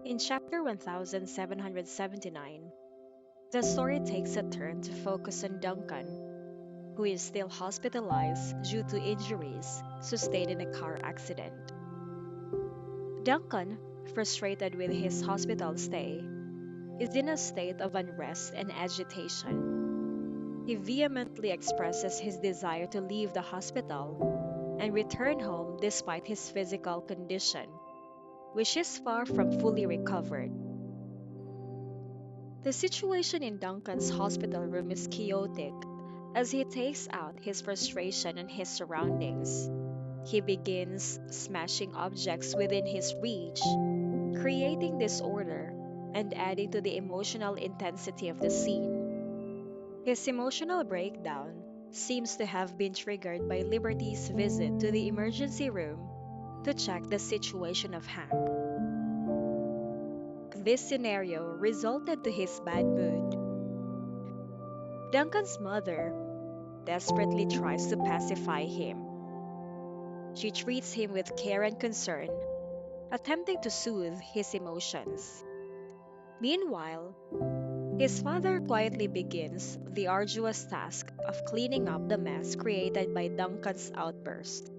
In chapter 1779, the story takes a turn to focus on Duncan, who is still hospitalized due to injuries sustained in a car accident. Duncan, frustrated with his hospital stay, is in a state of unrest and agitation. He vehemently expresses his desire to leave the hospital and return home despite his physical condition, which is far from fully recovered. The situation in Duncan's hospital room is chaotic as he takes out his frustration on his surroundings. He begins smashing objects within his reach, creating disorder and adding to the emotional intensity of the scene. His emotional breakdown seems to have been triggered by Liberty's visit to the emergency room to check the situation of Hank. This scenario resulted to his bad mood. Duncan's mother desperately tries to pacify him. She treats him with care and concern, attempting to soothe his emotions. Meanwhile, his father quietly begins the arduous task of cleaning up the mess created by Duncan's outburst.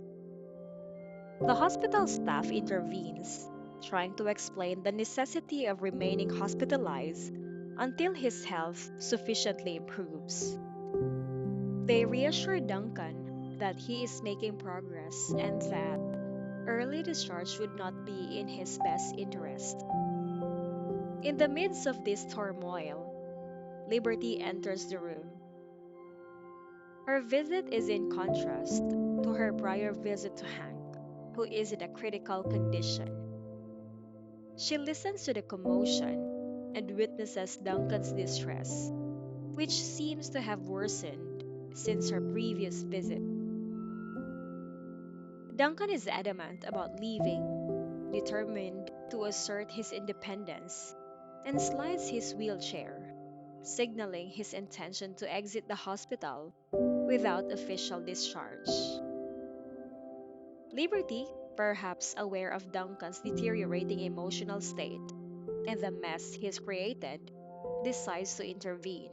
The hospital staff intervenes, trying to explain the necessity of remaining hospitalized until his health sufficiently improves. They reassure Duncan that he is making progress and that early discharge would not be in his best interest. In the midst of this turmoil, Liberty enters the room. Her visit is in contrast to her prior visit to Hank, who is in a critical condition. She listens to the commotion and witnesses Duncan's distress, which seems to have worsened since her previous visit. Duncan is adamant about leaving, determined to assert his independence, and slides his wheelchair, signaling his intention to exit the hospital without official discharge. Liberty, perhaps aware of Duncan's deteriorating emotional state and the mess he's created, decides to intervene.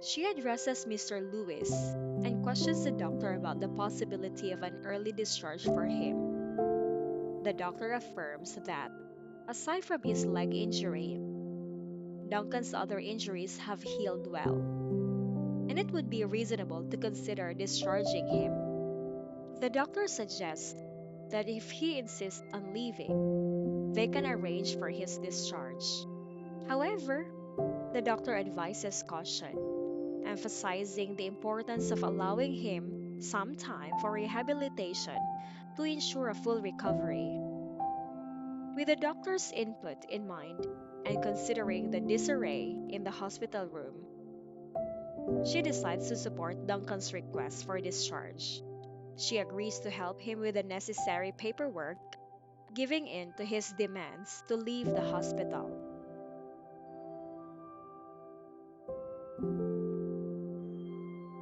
She addresses Mr. Lewis and questions the doctor about the possibility of an early discharge for him. The doctor affirms that, aside from his leg injury, Duncan's other injuries have healed well, and it would be reasonable to consider discharging him. The doctor suggests that if he insists on leaving, they can arrange for his discharge. However, the doctor advises caution, emphasizing the importance of allowing him some time for rehabilitation to ensure a full recovery. With the doctor's input in mind and considering the disarray in the hospital room, she decides to support Duncan's request for discharge. She agrees to help him with the necessary paperwork, giving in to his demands to leave the hospital.